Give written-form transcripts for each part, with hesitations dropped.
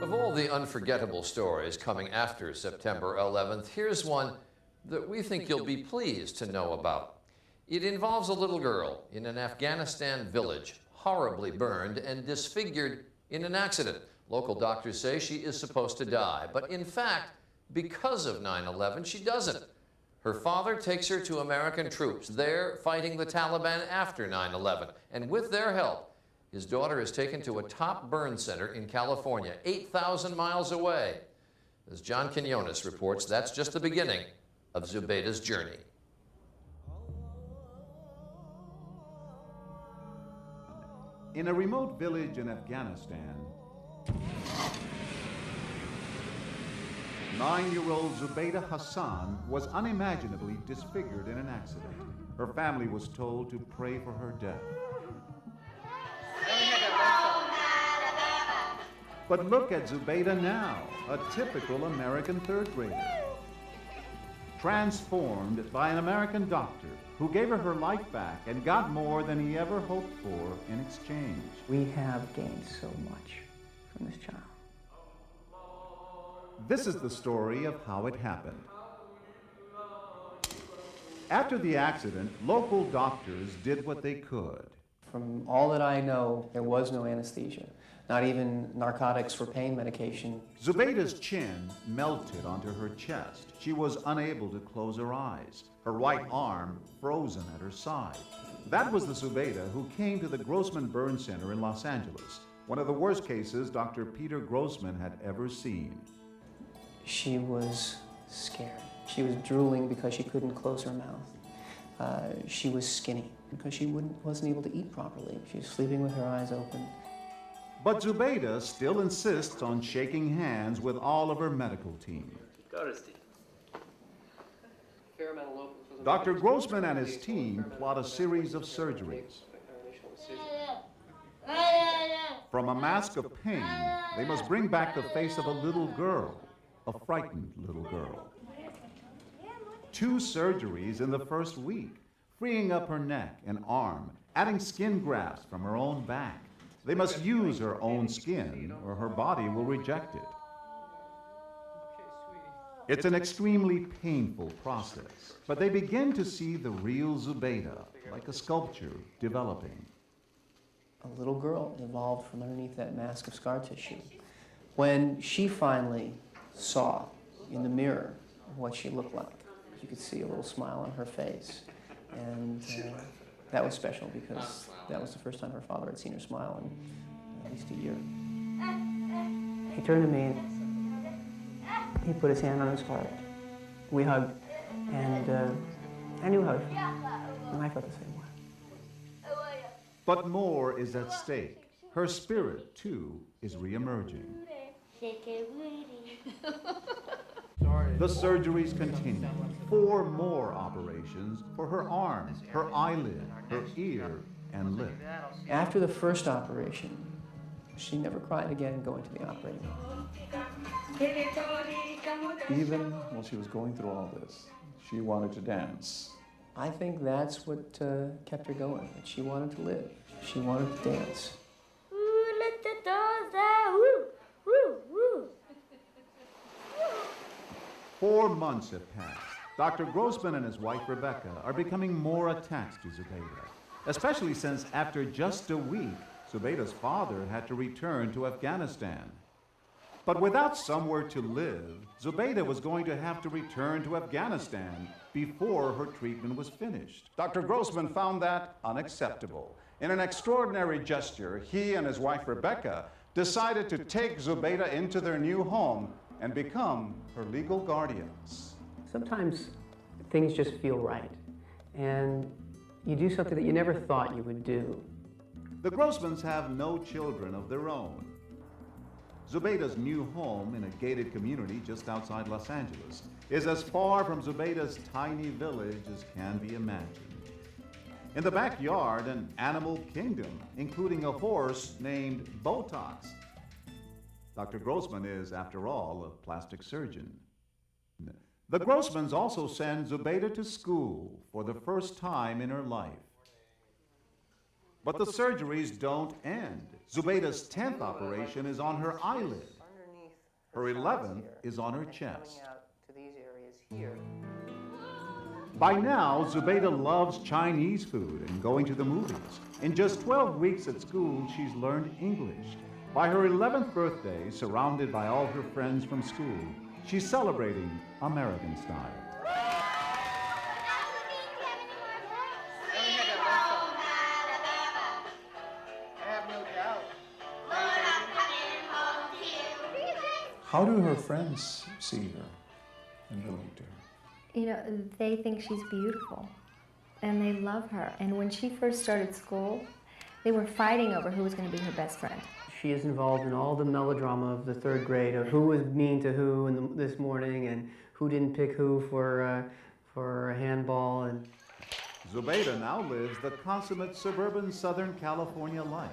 Of all the unforgettable stories coming after September 11th, here's one that we think you'll be pleased to know about. It involves a little girl in an Afghanistan village, horribly burned and disfigured in an accident. Local doctors say she is supposed to die, but in fact, because of 9/11, she doesn't. Her father takes her to American troops. They're fighting the Taliban after 9/11, and with their help, his daughter is taken to a top burn center in California, 8,000 miles away. As John Quinones reports, that's just the beginning of Zubaida's journey. In a remote village in Afghanistan, 9-year-old Zubaida Hassan was unimaginably disfigured in an accident. Her family was told to pray for her death. But look at Zubaida now, a typical American third grader. Transformed by an American doctor who gave her life back and got more than he ever hoped for in exchange. We have gained so much from this child. This is the story of how it happened. After the accident, local doctors did what they could. From all that I know, there was no anesthesia, not even narcotics for pain medication. Zubaida's chin melted onto her chest. She was unable to close her eyes, her right arm frozen at her side. That was the Zubaida who came to the Grossman Burn Center in Los Angeles, one of the worst cases Dr. Peter Grossman had ever seen. She was scared. She was drooling because she couldn't close her mouth. She was skinny because she wasn't able to eat properly. She was sleeping with her eyes open. But Zubaida still insists on shaking hands with all of her medical team. Dr. Grossman and his team plot a series of surgeries. From a mask of pain, they must bring back the face of a little girl, a frightened little girl. 2 surgeries in the first week, freeing up her neck and arm, adding skin grafts from her own back. They must use her own skin or her body will reject it. It's an extremely painful process, but they begin to see the real Zubaida, like a sculpture, developing. A little girl evolved from underneath that mask of scar tissue. When she finally saw in the mirror what she looked like, you could see a little smile on her face. And that was special because that was the first time her father had seen her smile in at least a year. He turned to me, he put his hand on his heart. We hugged, and I knew how it felt, and I felt the same way. But more is at stake. Her spirit, too, is re-emerging. The surgeries continue. 4 more operations for her arm, her eyelid, her ear, and lip. After the first operation, she never cried again going to the operating room. Even while she was going through all this, she wanted to dance. I think that's what kept her going. That she wanted to live. She wanted to dance. 4 months have passed. Dr. Grossman and his wife, Rebecca, are becoming more attached to Zubaida, especially since after just a week, Zubaida's father had to return to Afghanistan. But without somewhere to live, Zubaida was going to have to return to Afghanistan before her treatment was finished. Dr. Grossman found that unacceptable. In an extraordinary gesture, he and his wife, Rebecca, decided to take Zubaida into their new home and become her legal guardians. Sometimes things just feel right, and you do something that you never thought you would do. The Grossmans have no children of their own. Zubaida's new home in a gated community just outside Los Angeles is as far from Zubaida's tiny village as can be imagined. In the backyard, an animal kingdom, including a horse named Botox. Dr. Grossman is, after all, a plastic surgeon. The Grossmans also send Zubaida to school for the first time in her life. But the surgeries don't end. Zubaida's 10th operation is on her eyelid. Her 11th is on her chest. Coming out to these areas here. By now, Zubaida loves Chinese food and going to the movies. In just 12 weeks at school, she's learned English. By her 11th birthday, surrounded by all her friends from school, she's celebrating American style. How do her friends see her and relate to her? You know, they think she's beautiful, and they love her. And when she first started school, they were fighting over who was going to be her best friend. She is involved in all the melodrama of the third grade, of who was mean to who this morning, and who didn't pick who for handball. And Zubaida now lives the consummate suburban Southern California life.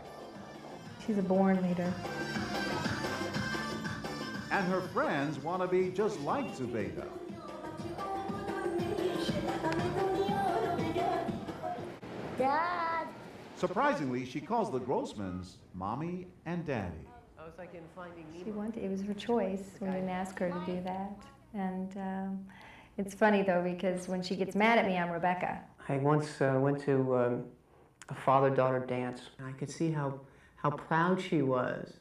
She's a born leader. And her friends want to be just like Zubaida. Dad! Surprisingly, she calls the Grossmans Mommy and Daddy. I was like in Finding It was her choice. We didn't ask her to do that. And it's funny, though, because when she gets mad at me, I'm Rebecca. I once went to a father-daughter dance, and I could see how proud she was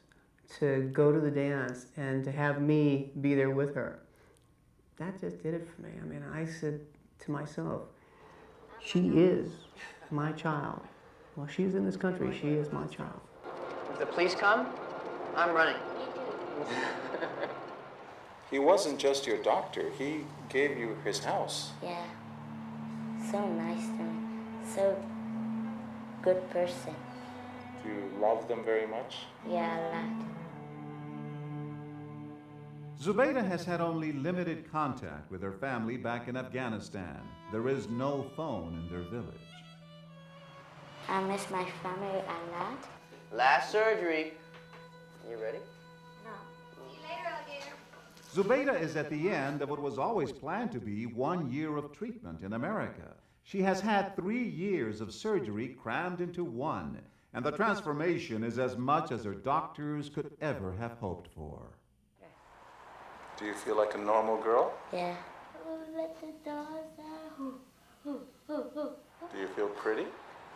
to go to the dance and to have me be there with her. That just did it for me. I mean, I said to myself, she is my child. While she's in this country, she is my child. If the police come, I'm running. He wasn't just your doctor, he gave you his house. Yeah. So nice to me. So good person. Do you love them very much? Yeah, a lot. Zubaida has had only limited contact with her family back in Afghanistan. There is no phone in their village. I miss my family a lot. Last surgery. You ready? No. See you later, alligator. Zubaida is at the end of what was always planned to be 1 year of treatment in America. She has had 3 years of surgery crammed into one, and the transformation is as much as her doctors could ever have hoped for. Do you feel like a normal girl? Yeah. Oh, let the dogs out. Do you feel pretty?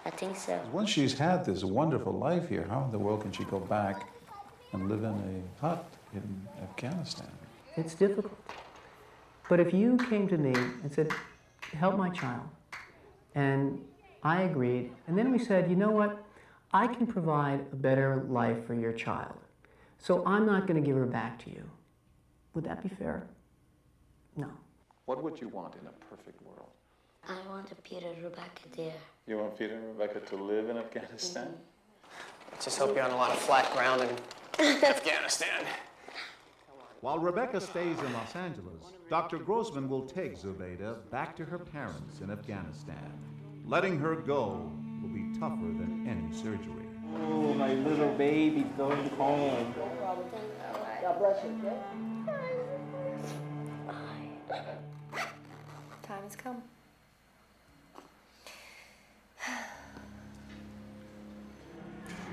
I think so. Once she's had this wonderful life here, how in the world can she go back and live in a hut in Afghanistan? It's difficult. But if you came to me and said, help my child, and I agreed, and then we said, you know what, I can provide a better life for your child, so I'm not going to give her back to you. Would that be fair? No. What would you want in a perfect world? I want Peter and Rebecca there. You want Peter and Rebecca to live in Afghanistan? Let's just hope you're on a lot of flat ground in Afghanistan. While Rebecca stays in Los Angeles, Dr. Grossman will take Zubaida back to her parents in Afghanistan. Letting her go will be tougher than any surgery. Oh, my little baby going home. God bless you, okay? Time has come.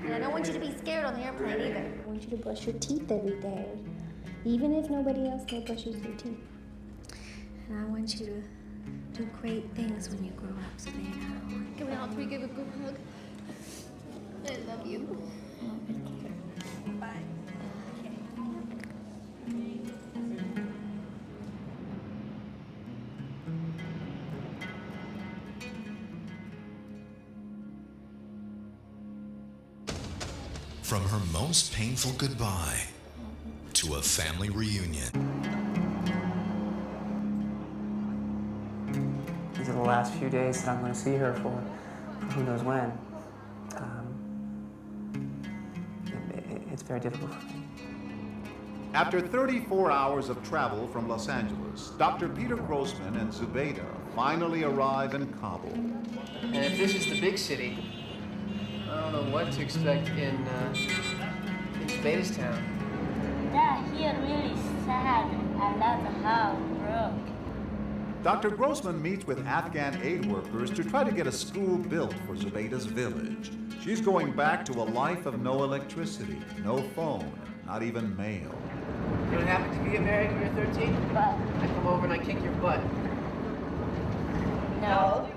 And I don't want you to be scared on the airplane either. I want you to brush your teeth every day, even if nobody else there brushes their teeth. And I want you to do great things when you grow up, Savannah. Can we all three give a group hug? I love you. Bye. From her most painful goodbye to a family reunion. These are the last few days that I'm going to see her for who knows when. It's very difficult for me. After 34 hours of travel from Los Angeles, Dr. Peter Grossman and Zubaida finally arrive in Kabul. And if this is the big city, I don't know what to expect in Zubaida's town. Dad, here really sad. I love the house broke. Dr. Grossman meets with Afghan aid workers to try to get a school built for Zubaida's village. She's going back to a life of no electricity, no phone, not even mail. know what happens if you get married when you're 13? What? I come over and I kick your butt. No.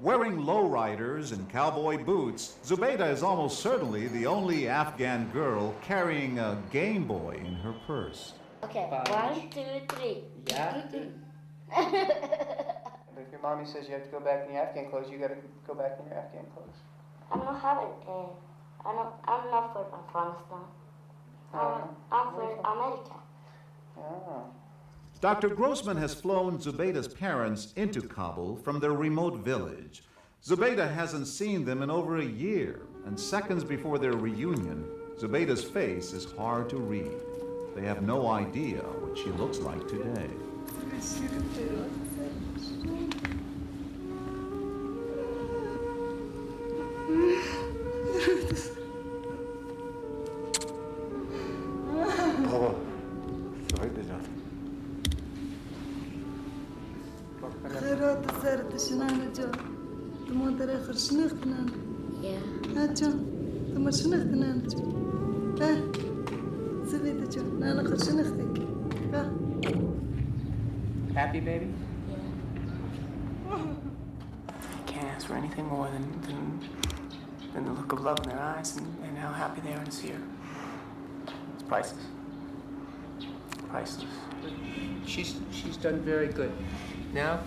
Wearing lowriders and cowboy boots, Zubaida is almost certainly the only Afghan girl carrying a Game Boy in her purse. Okay, 1, 2, 3. Yeah? But if your mommy says you have to go back in your Afghan clothes, you gotta go back in your Afghan clothes. I don't have it. I'm not for Afghanistan. I'm for America. Oh. Dr. Grossman has flown Zubaida's parents into Kabul from their remote village. Zubaida hasn't seen them in over a year, and seconds before their reunion, Zubaida's face is hard to read. They have no idea what she looks like today. Happy, baby? Yeah. I can't ask for anything more than the look of love in their eyes and how happy they are to see her. It's priceless. Priceless. She's done very good. Now,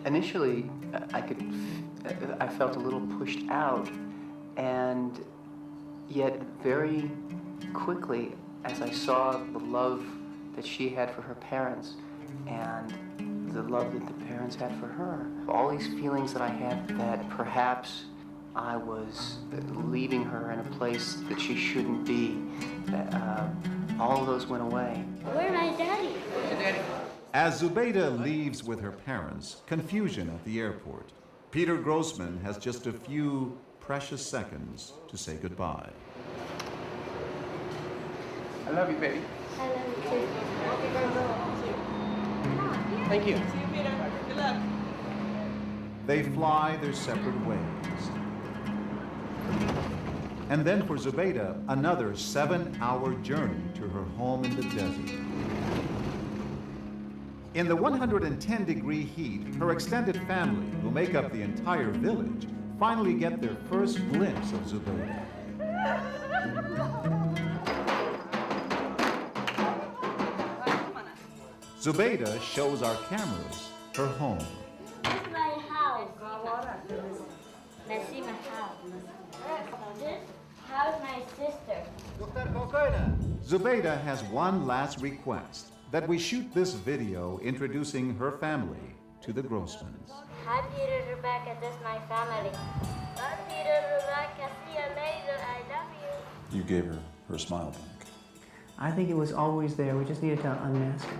initially, I felt a little pushed out, and yet very quickly, as I saw the love that she had for her parents and the love that the parents had for her, all these feelings that I had that perhaps I was leaving her in a place that she shouldn't be, all of those went away. Where's my daddy? Daddy. As Zubaida leaves with her parents, confusion at the airport. Peter Grossman has just a few precious seconds to say goodbye. I love you, baby. I love you too. Thank you. They fly their separate ways. And then for Zubaida, another 7-hour journey to her home in the desert. In the 110-degree heat, her extended family, who make up the entire village, finally get their first glimpse of Zubaida. Zubaida shows our cameras her home. This is my house. This is my house. This house my sister. Zubaida has one last request, that we shoot this video introducing her family to the Grossmans. Hi, Peter, Rebecca. This is my family. Hi, Peter, Rebecca. See you later. I love you. You gave her smile back. I think it was always there. We just needed to unmask it.